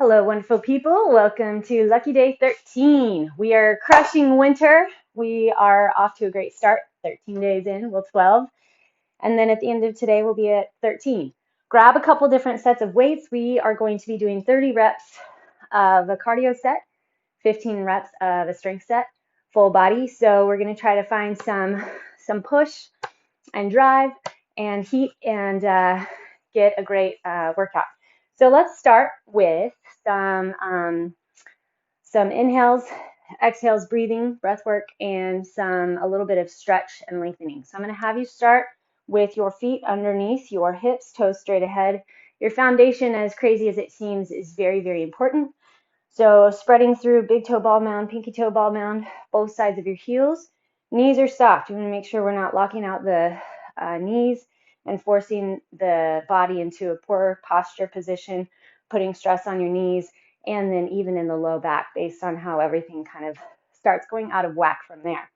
Hello, wonderful people. Welcome to Lucky Day 13. We are crushing winter. We are off to a great start. 13 days in, well, 12. And then at the end of today, we'll be at 13. Grab a couple different sets of weights. We are going to be doing 30 reps of a cardio set, 15 reps of a strength set, full body. So we're going to try to find some push and drive and heat and get a great workout. So let's start with some inhales, exhales, breathing, breath work, and a little bit of stretch and lengthening. So I'm going to have you start with your feet underneath your hips, toes straight ahead. Your foundation, as crazy as it seems, is very, very important. So spreading through big toe ball mound, pinky toe ball mound, both sides of your heels. Knees are soft. You want to make sure we're not locking out the knees and forcing the body into a poor posture position, putting stress on your knees, and then even in the low back based on how everything kind of starts going out of whack from there.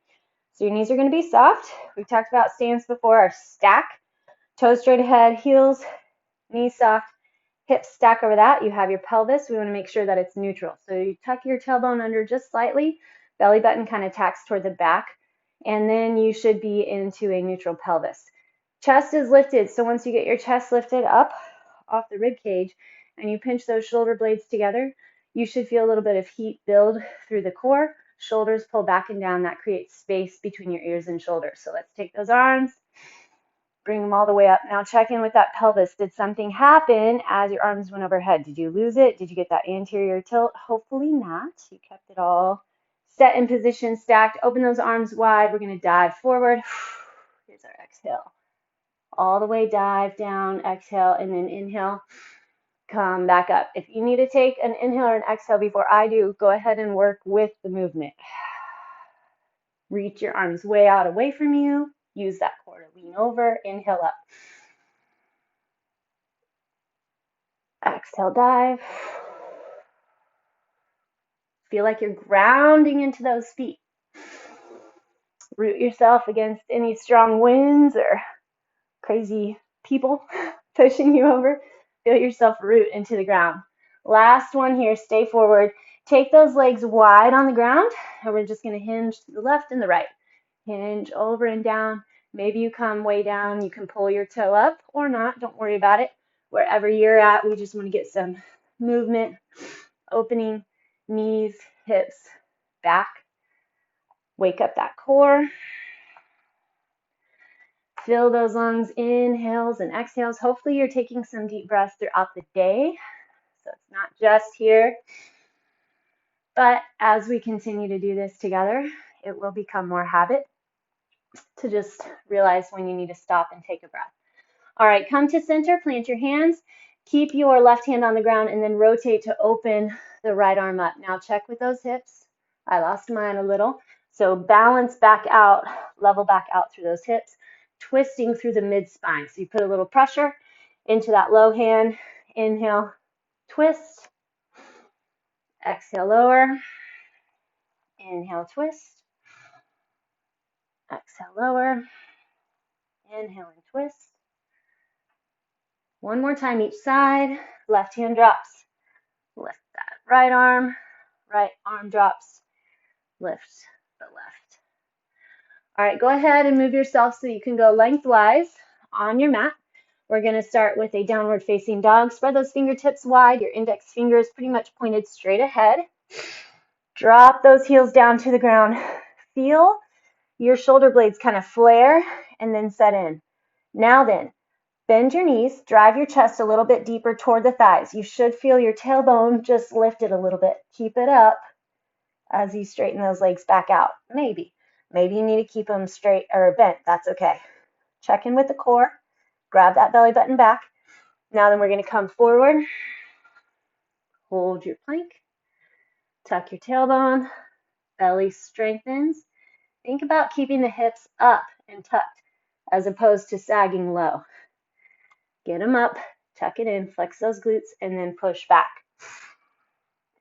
So your knees are going to be soft. We've talked about stance before, our stack, toes straight ahead, heels, knees soft, hips stack over that. You have your pelvis. We want to make sure that it's neutral. So you tuck your tailbone under just slightly, belly button kind of tacks toward the back, and then you should be into a neutral pelvis. Chest is lifted. So once you get your chest lifted up off the rib cage and you pinch those shoulder blades together, you should feel a little bit of heat build through the core. Shoulders pull back and down. That creates space between your ears and shoulders. So let's take those arms, bring them all the way up. Now check in with that pelvis. Did something happen as your arms went overhead? Did you lose it? Did you get that anterior tilt? Hopefully not. You kept it all set in position, stacked. Open those arms wide. We're going to dive forward. Here's our exhale. All the way dive down, exhale, and then inhale. Come back up. If you need to take an inhale or an exhale before I do, go ahead and work with the movement. Reach your arms way out away from you. Use that core to lean over. Inhale up. Exhale, dive. Feel like you're grounding into those feet. Root yourself against any strong winds or crazy people pushing you over. Feel yourself root into the ground. Last one here, stay forward. Take those legs wide on the ground, and we're just going to hinge to the left and the right. Hinge over and down. Maybe you come way down. You can pull your toe up or not. Don't worry about it. Wherever you're at, we just want to get some movement, opening, knees, hips, back. Wake up that core. Fill those lungs, inhales and exhales. Hopefully you're taking some deep breaths throughout the day. So it's not just here. But as we continue to do this together, it will become more habit to just realize when you need to stop and take a breath. All right, come to center, plant your hands. Keep your left hand on the ground and then rotate to open the right arm up. Now check with those hips. I lost mine a little. So balance back out, level back out through those hips, twisting through the mid-spine. So you put a little pressure into that low hand. Inhale, twist. Exhale, lower. Inhale, twist. Exhale, lower. Inhale and twist. One more time each side. Left hand drops. Lift that right arm drops. Lift the left. All right, go ahead and move yourself so you can go lengthwise on your mat. We're going to start with a downward facing dog. Spread those fingertips wide. Your index finger is pretty much pointed straight ahead. Drop those heels down to the ground. Feel your shoulder blades kind of flare and then set in. Now then, bend your knees, drive your chest a little bit deeper toward the thighs. You should feel your tailbone just lifted a little bit. Keep it up as you straighten those legs back out. Maybe you need to keep them straight or bent. That's okay. Check in with the core. Grab that belly button back. Now then we're going to come forward. Hold your plank. Tuck your tailbone. Belly strengthens. Think about keeping the hips up and tucked as opposed to sagging low. Get them up, tuck it in, flex those glutes, and then push back.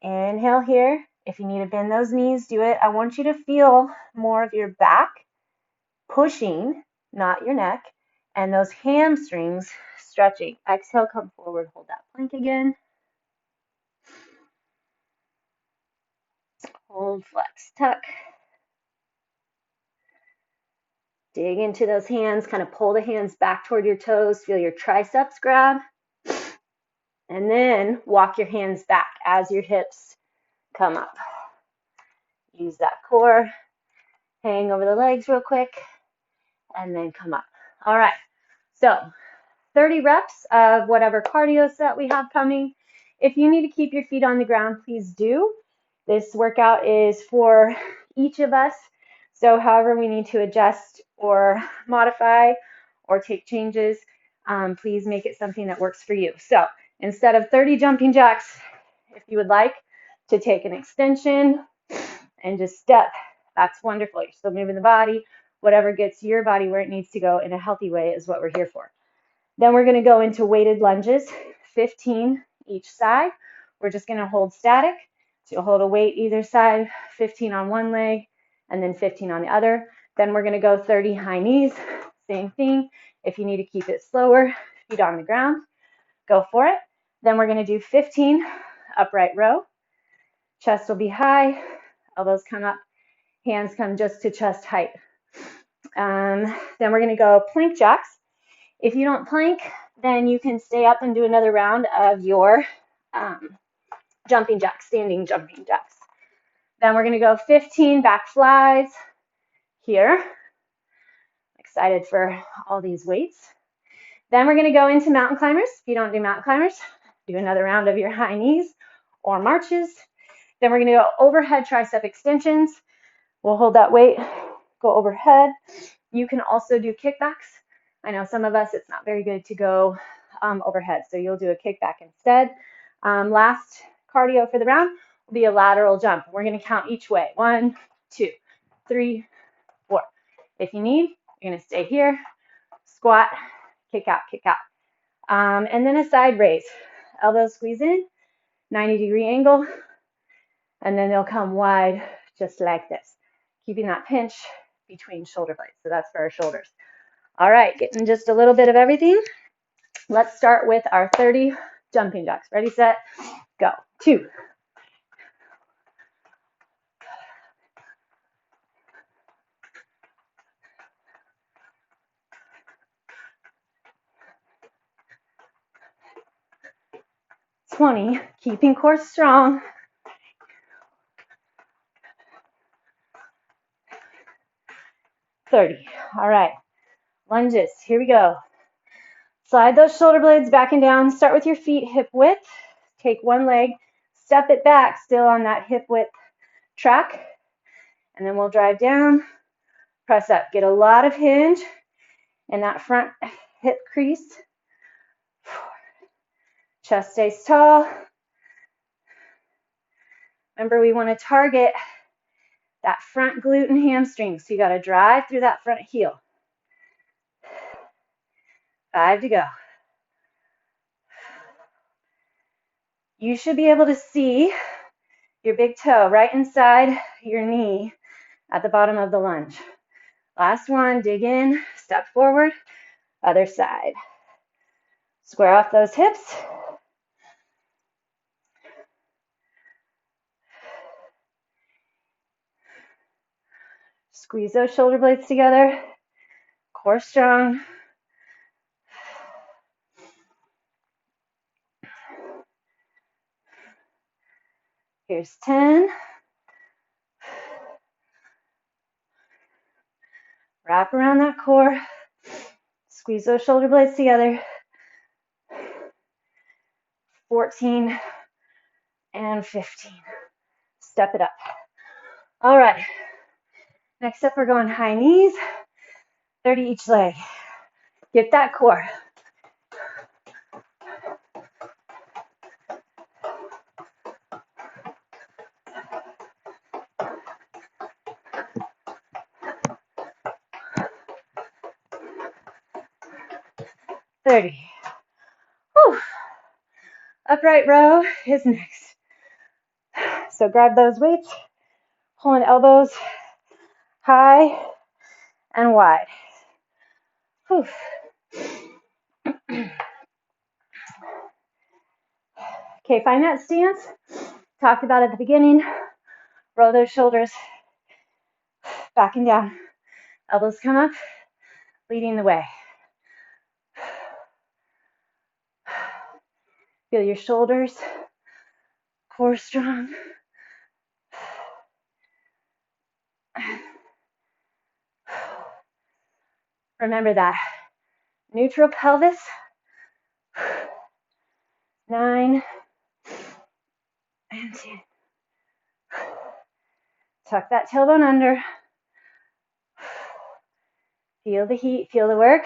Inhale here. If you need to bend those knees, do it. I want you to feel more of your back pushing, not your neck, and those hamstrings stretching. Exhale, come forward, hold that plank again. Hold, flex, tuck. Dig into those hands, kind of pull the hands back toward your toes, feel your triceps grab. And then walk your hands back as your hips come up. Use that core, hang over the legs real quick, and then come up. All right, so 30 reps of whatever cardio set we have coming. If you need to keep your feet on the ground, please do. This workout is for each of us. So however we need to adjust or modify or take changes, please make it something that works for you. So instead of 30 jumping jacks, if you would like to take an extension and just step, that's wonderful. You're still moving the body. Whatever gets your body where it needs to go in a healthy way is what we're here for. Then we're going to go into weighted lunges, 15 each side. We're just going to hold static. So you'll hold a weight either side, 15 on one leg, and then 15 on the other. Then we're going to go 30 high knees, same thing. If you need to keep it slower, feet on the ground, go for it. Then we're going to do 15 upright row. Chest will be high, elbows come up, hands come just to chest height. Then we're going to go plank jacks. If you don't plank, then you can stay up and do another round of your jumping jacks, standing jumping jacks. Then we're going to go 15 back flies here. Excited for all these weights. Then we're going to go into mountain climbers. If you don't do mountain climbers, do another round of your high knees or marches. Then we're going to go overhead tricep extensions. We'll hold that weight, go overhead. You can also do kickbacks. I know some of us, it's not very good to go overhead, so you'll do a kickback instead. Last cardio for the round will be a lateral jump. We're going to count each way. 1, 2, 3, 4. If you need, you're going to stay here, squat, kick out, kick out. And then a side raise. Elbows squeeze in, 90-degree angle, and then they'll come wide just like this, keeping that pinch between shoulder blades. So that's for our shoulders. All right, getting just a little bit of everything. Let's start with our 30 jumping jacks. Ready, set, go. 2. 20, keeping core strong. 30. All right, lunges, here we go. Slide those shoulder blades back and down. Start with your feet hip width. Take one leg, step it back, still on that hip width track. And then we'll drive down, press up. Get a lot of hinge in that front hip crease. Chest stays tall. Remember, we want to target that front glute and hamstring. So you got to drive through that front heel. 5 to go. You should be able to see your big toe right inside your knee at the bottom of the lunge. Last one, dig in, step forward, other side. Square off those hips. Squeeze those shoulder blades together. Core strong. Here's 10. Wrap around that core. Squeeze those shoulder blades together. 14 and 15. Step it up. All right. Next up, we're going high knees. 30 each leg. Get that core. Whew. Upright row is next. So grab those weights, pulling elbows high and wide. Whew. Okay, find that stance. Talked about at the beginning. Roll those shoulders back and down. Elbows come up, leading the way. Feel your shoulders, core strong. Remember that. Neutral pelvis. 9 and 10. Tuck that tailbone under. Feel the heat, feel the work.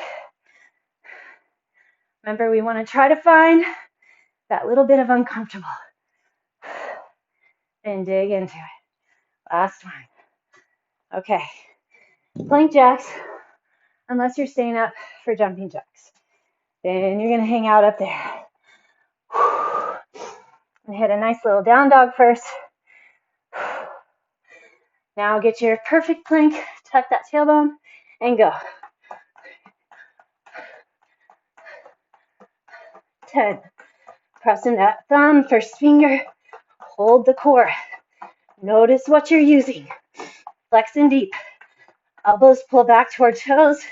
Remember, we want to try to find that little bit of uncomfortable. And dig into it. Last one. Okay. Plank jacks, unless you're staying up for jumping jacks. Then you're going to hang out up there. And hit a nice little down dog first. Now get your perfect plank, tuck that tailbone, and go. 10. Pressing that thumb, first finger, hold the core. Notice what you're using. Flex in deep. Elbows pull back toward toes.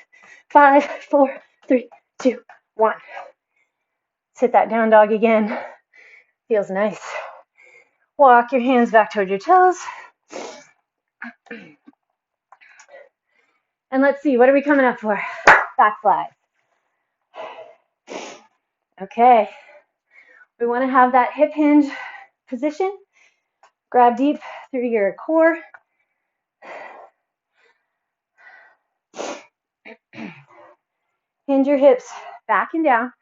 5, 4, 3, 2, 1. Let's hit that down dog again. Feels nice. Walk your hands back toward your toes. And let's see, what are we coming up for? Back flies. Okay. We want to have that hip hinge position. Grab deep through your core. Hinge your hips back and down.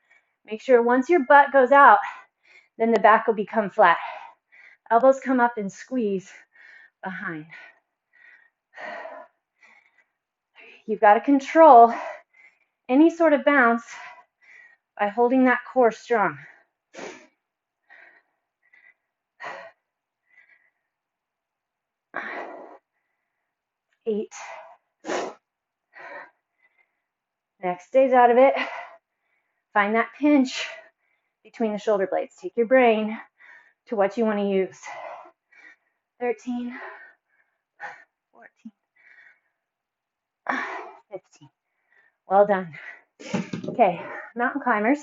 Make sure once your butt goes out, then the back will become flat. Elbows come up and squeeze behind. You've got to control any sort of bounce by holding that core strong. 8. Next stays out of it. Find that pinch between the shoulder blades. Take your brain to what you want to use. 13, 14, 15. Well done. Okay, mountain climbers.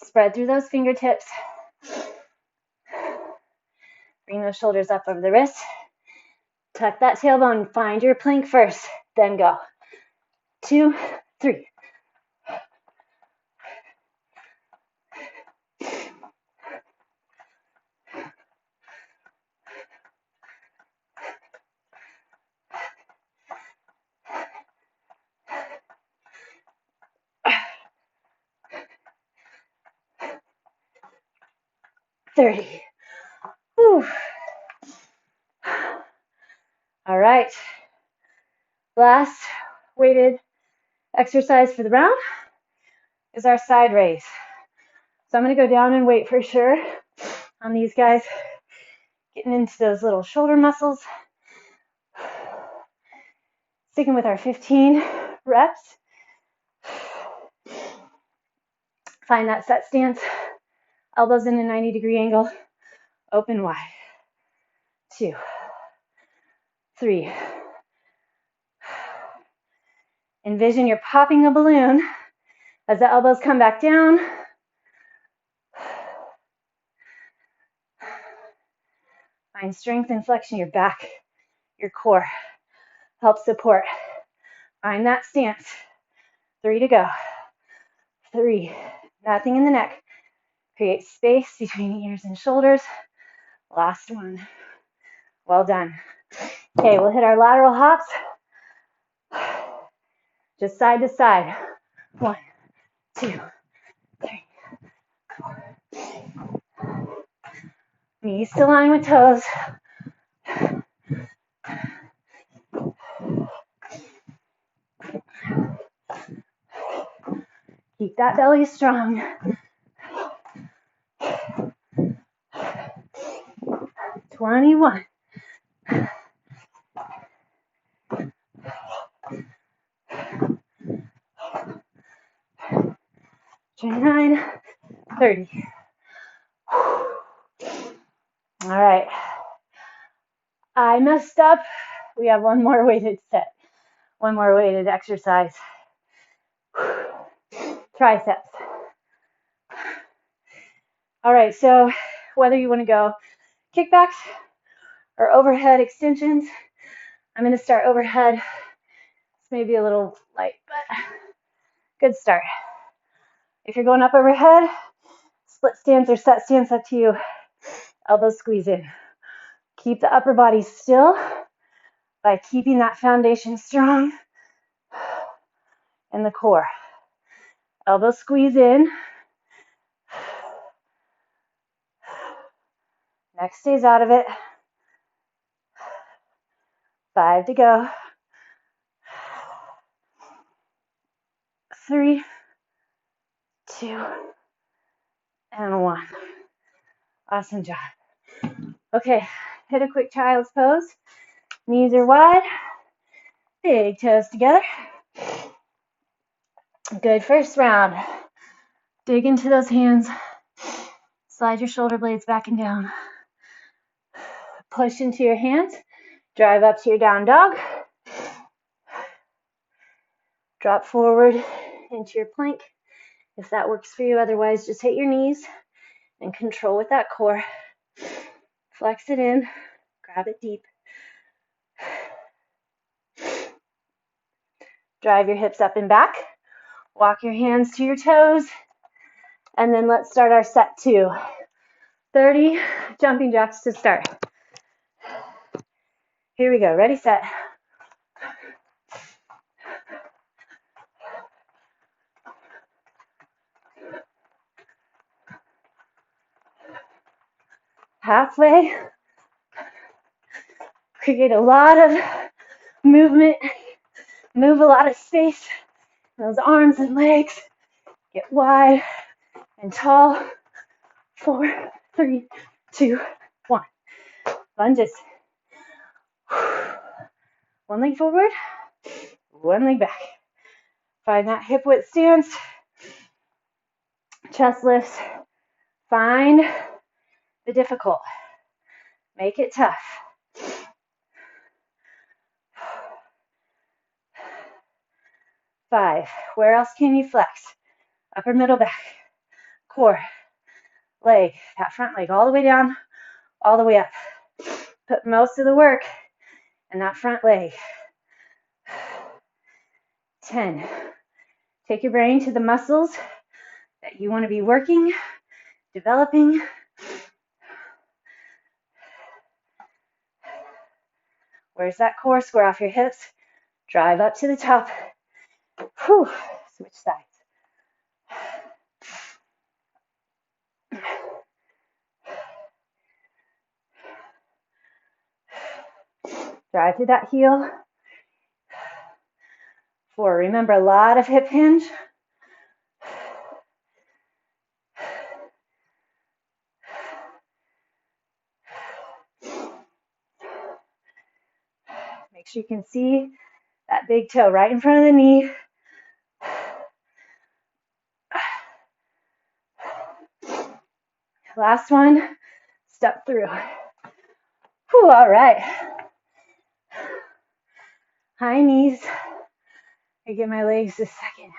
Spread through those fingertips. Bring those shoulders up over the wrists. Tuck that tailbone. Find your plank first. Then go. 2, 3. $30. Whew. All right. Last weighted exercise for the round is our side raise. So I'm going to go down and wait for sure on these guys, getting into those little shoulder muscles. Sticking with our 15 reps. Find that set stance. Elbows in a 90-degree angle. Open wide. 2, 3. Envision you're popping a balloon as the elbows come back down. Find strength and flexion in your back, your core. Help support. Find that stance. 3 to go. 3. Nothing in the neck. Create space between ears and shoulders. Last one. Well done. Okay, we'll hit our lateral hops. Just side to side. 1, 2, 3, 4. Knees to line with toes. Keep that belly strong. 21. 29, 30. All right. I messed up. We have one more weighted set, one more weighted exercise. Triceps. All right, so whether you want to go kickbacks or overhead extensions, I'm going to start overhead. It's maybe a little light, but good start. If you're going up overhead, split stance or set stance, up to you. Elbows squeeze in. Keep the upper body still by keeping that foundation strong in the core. Elbows squeeze in. Neck stays out of it. 5 to go. 3, 2, and 1. Awesome job. Okay, hit a quick child's pose. Knees are wide. Big toes together. Good first round. Dig into those hands. Slide your shoulder blades back and down. Push into your hands. Drive up to your down dog. Drop forward into your plank if that works for you. Otherwise, just hit your knees and control with that core. Flex it in. Grab it deep. Drive your hips up and back. Walk your hands to your toes. And then let's start our set 2. 30 jumping jacks to start. Here we go. Ready, set. Halfway. Create a lot of movement. Move a lot of space. Those arms and legs. Get wide and tall. 4, 3, 2, 1. Lunges. One leg forward, one leg back. Find that hip width stance. Chest lifts. Find the difficult. Make it tough. 5. Where else can you flex? Upper, middle, back. Core. Leg. That front leg all the way down, all the way up. Put most of the work in that front leg. 10. Take your brain to the muscles that you want to be working, developing. Where's that core? Square off your hips. Drive up to the top. Whew. Switch sides. Drive through that heel. 4. Remember, a lot of hip hinge. Make sure you can see that big toe right in front of the knee. Last one, step through. Whew, all right. High knees. I get my legs a second.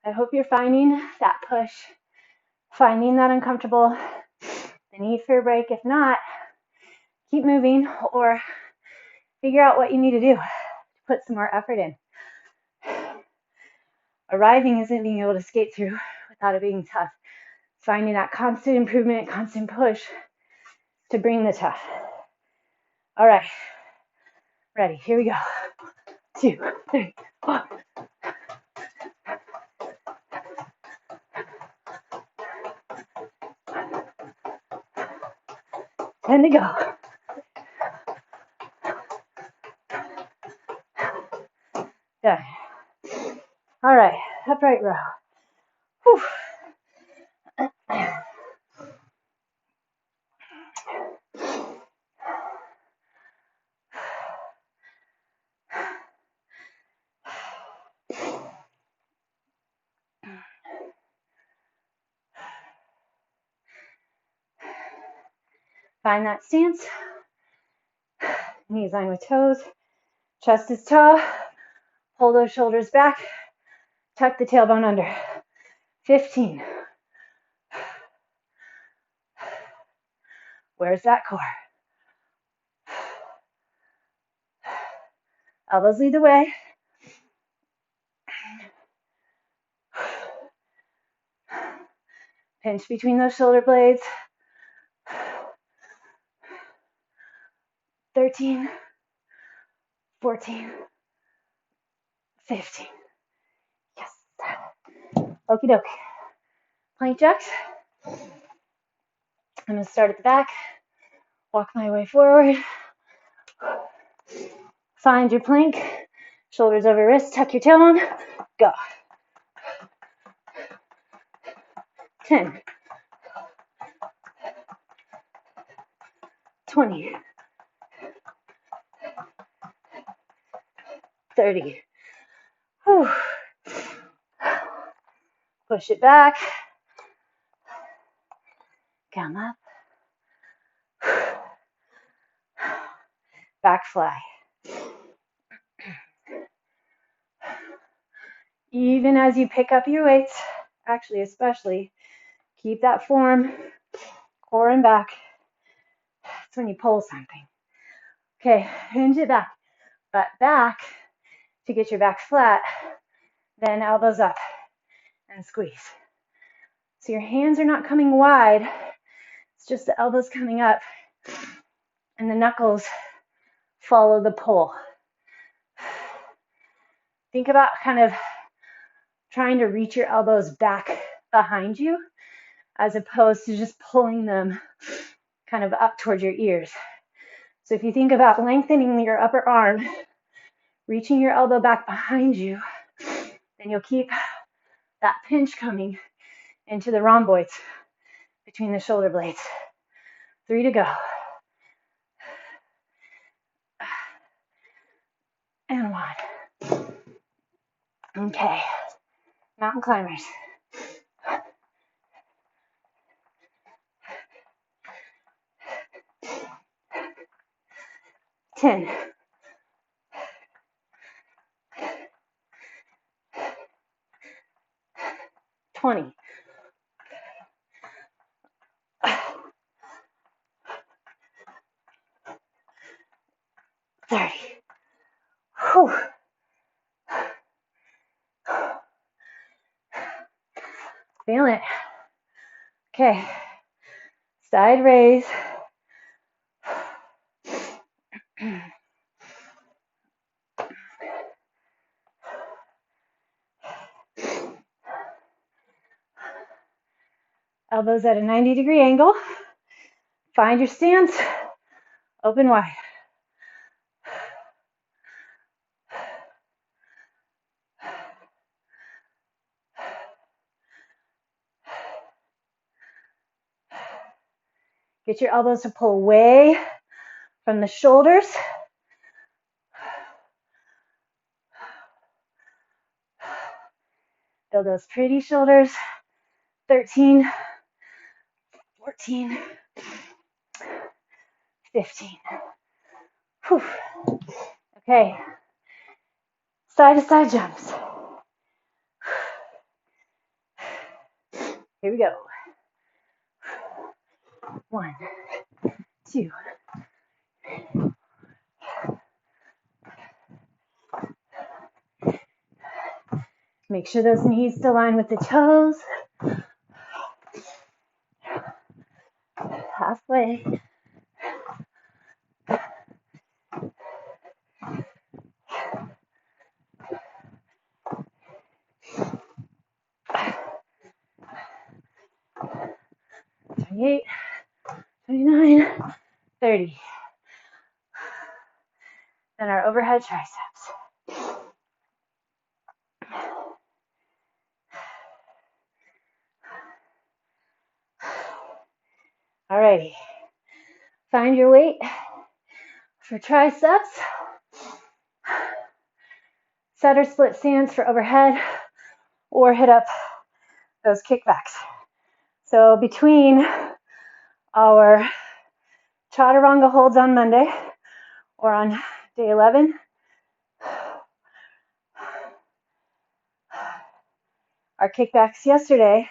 I hope you're finding that push, finding that uncomfortable, the need for a break. If not, keep moving or figure out what you need to do to put some more effort in. Arriving isn't being able to skate through without it being tough. Finding that constant improvement, constant push to bring the tough. All right, ready, here we go. 2, 3, 4. And to go. Done. All right, upright row. Whew. Find that stance. Knees line with toes. Chest is tall. Pull those shoulders back. Tuck the tailbone under. 15. Where's that core? Elbows lead the way. Pinch between those shoulder blades. 13, 14, 15. Yes. Okie doke. Plank jacks. I'm going to start at the back. Walk my way forward. Find your plank. Shoulders over wrists. Tuck your tailbone. Go. 10. 20. 30. Whew. Push it back. Come up. Back fly. Even as you pick up your weights, actually especially, keep that form, core and back. That's when you pull something. Okay, hinge it back, butt back to get your back flat, then elbows up and squeeze. So your hands are not coming wide, it's just the elbows coming up and the knuckles follow the pull. Think about kind of trying to reach your elbows back behind you as opposed to just pulling them kind of up towards your ears. So if you think about lengthening your upper arm, reaching your elbow back behind you, then you'll keep that pinch coming into the rhomboids between the shoulder blades. 3 to go. And 1. Okay, mountain climbers. 10. 20. 30. Whew. Feel it. Okay, side raise. Elbows at a 90-degree angle. Find your stance. Open wide. Get your elbows to pull away from the shoulders. Build those pretty shoulders. 13, 14, 15. Whew. Okay, side to side jumps. Here we go. 1, 2. Make sure those knees still line with the toes. Halfway. Twenty-eight, 29, 30. Then our overhead triceps. Alrighty. Find your weight for triceps. Set or split stance for overhead, or hit up those kickbacks. So between our chaturanga holds on Monday or on day 11. Our kickbacks yesterday,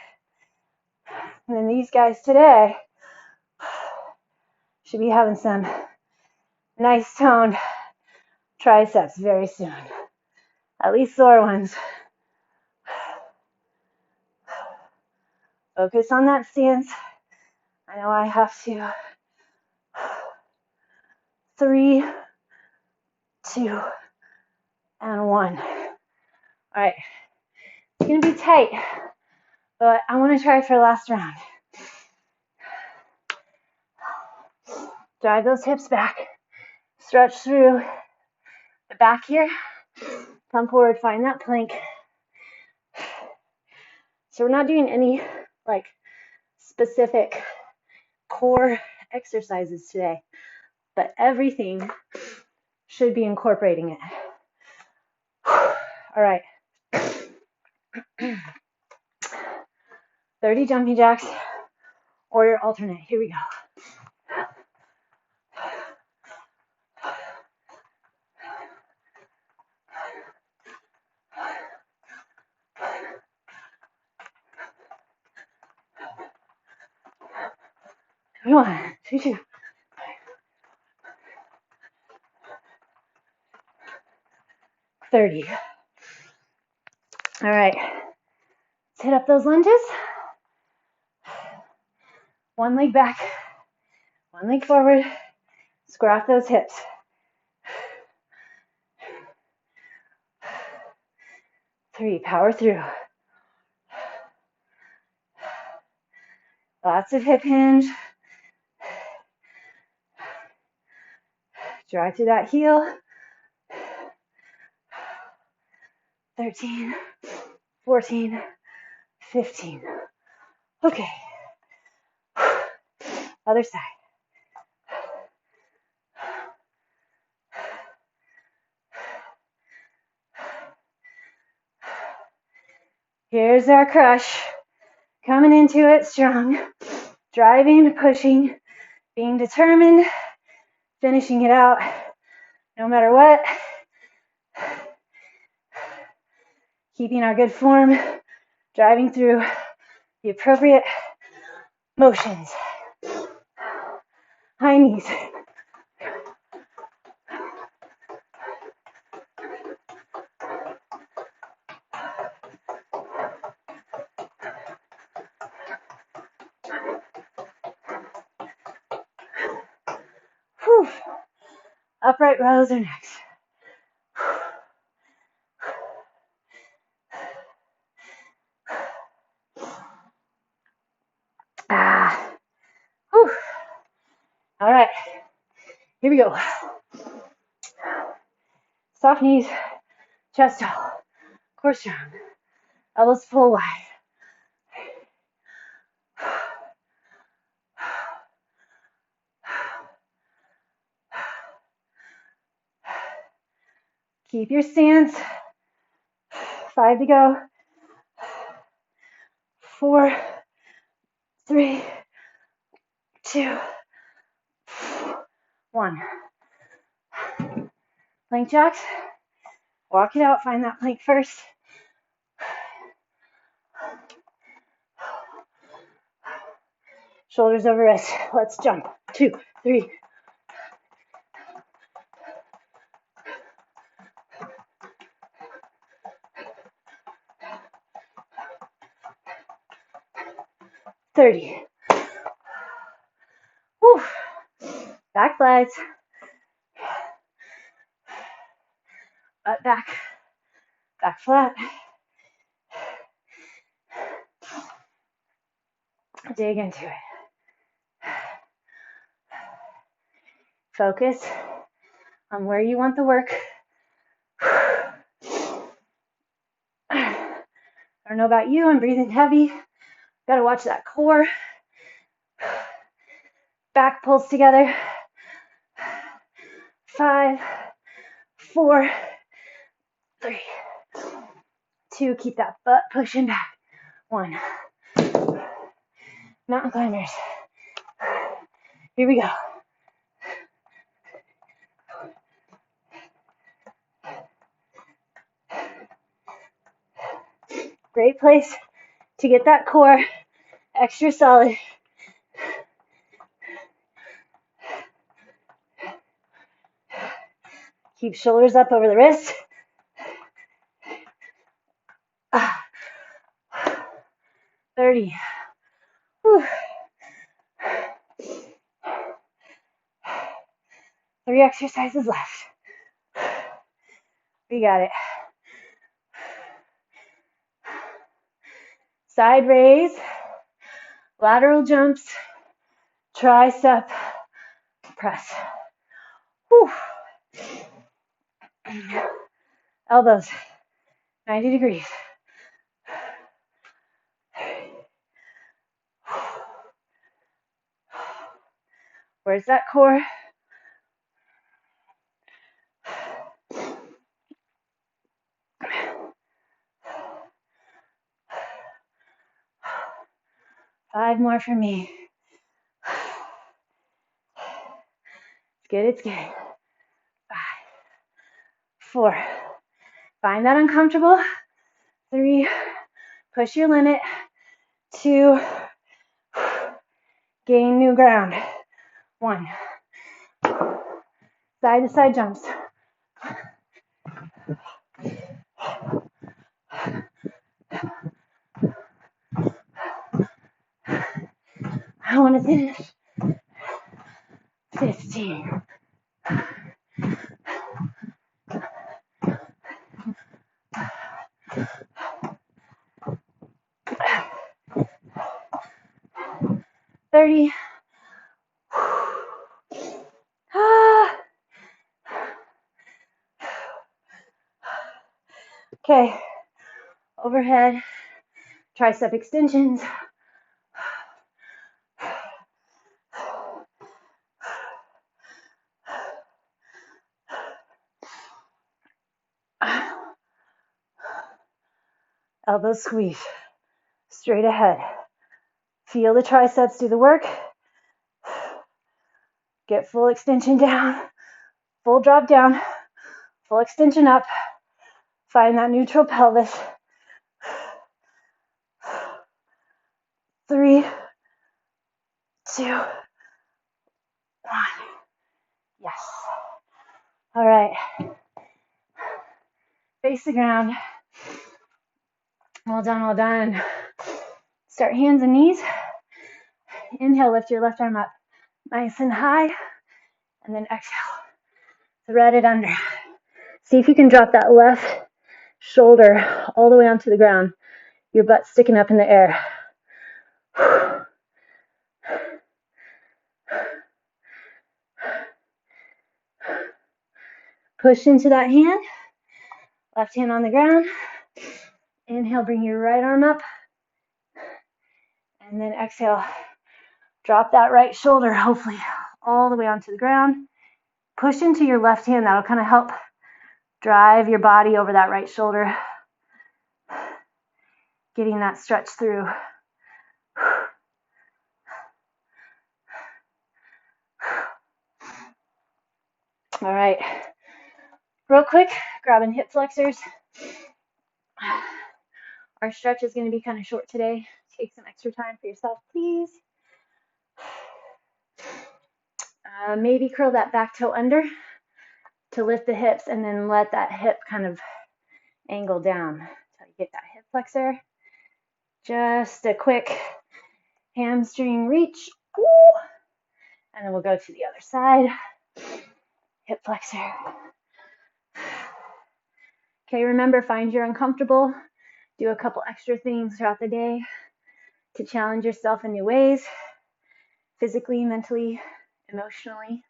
and then these guys today should be having some nice toned triceps very soon. At least sore ones. Focus on that stance. I know I have to. 3, 2, and 1. All right. It's going to be tight, but I want to try for the last round. Drive those hips back. Stretch through the back here. Come forward, find that plank. So we're not doing any like specific core exercises today, but everything should be incorporating it. All right. 30 jumping jacks or your alternate. Here we go. Come on, 2, 2. $30. All right. Let's hit up those lunges. One leg back, one leg forward. Square off those hips. Three, power through. Lots of hip hinge. Drive through that heel. 13, 14, 15. Okay. Other side. Here's our crush. Coming into it strong. Driving, pushing, being determined, finishing it out no matter what. Keeping our good form, driving through the appropriate motions. High knees. Whew. Upright rows are next. Whew. All right, here we go. Soft knees, chest tall, core strong, elbows full wide. Keep your stance. 5 to go. 4, 3, 2, 1. Plank jacks. Walk it out. Find that plank first. Shoulders over wrist. Let's jump. 2, 3. $30. Whew. Back flies. Butt back. Back flat. Dig into it. Focus on where you want the work. I don't know about you, I'm breathing heavy. Gotta watch that core. Back pulls together. 5, 4, 3, 2. Keep that butt pushing back. 1. Mountain climbers. Here we go. Great place to get that core extra solid. Keep shoulders up over the wrist. 30. Whew. 3 exercises left. We got it. Side raise, lateral jumps, tricep press. Whew. Elbows, 90 degrees. Where's that core? Five more for me. It's good, it's good. 5, 4. Find that uncomfortable. 3, push your limit. 2, gain new ground. 1, side to side jumps. I want to finish. 15. $30. Okay, overhead, tricep extensions. Elbow squeeze, straight ahead. Feel the triceps do the work. Get full extension down, full drop down, full extension up. Find that neutral pelvis. 3, 2, 1. Yes. All right. Face the ground. Well done, well done. Start hands and knees. Inhale, lift your left arm up nice and high. And then exhale, thread it under. See if you can drop that left shoulder all the way onto the ground. Your butt sticking up in the air. Push into that hand. Left hand on the ground. Inhale, bring your right arm up. And then exhale, drop that right shoulder, hopefully all the way onto the ground. Push into your left hand. That'll kind of help drive your body over that right shoulder. Getting that stretch through. All right. Real quick, grabbing hip flexors. Our stretch is going to be kind of short today. Take some extra time for yourself, please. Maybe curl that back toe under to lift the hips and then let that hip kind of angle down until you get that hip flexor. Just a quick hamstring reach. And then we'll go to the other side. Hip flexor. Okay, remember, find your uncomfortable. Do a couple extra things throughout the day to challenge yourself in new ways, physically, mentally, emotionally.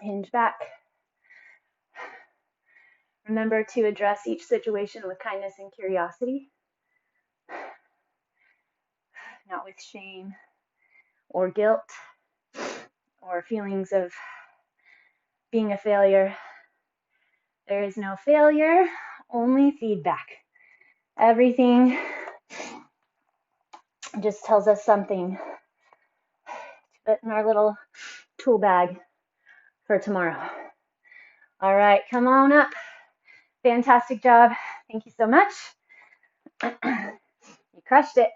Hinge back. Remember to address each situation with kindness and curiosity, not with shame or guilt or feelings of being a failure. There is no failure, only feedback. Everything just tells us something to put in our little tool bag for tomorrow. All right, come on up. Fantastic job. Thank you so much. You crushed it.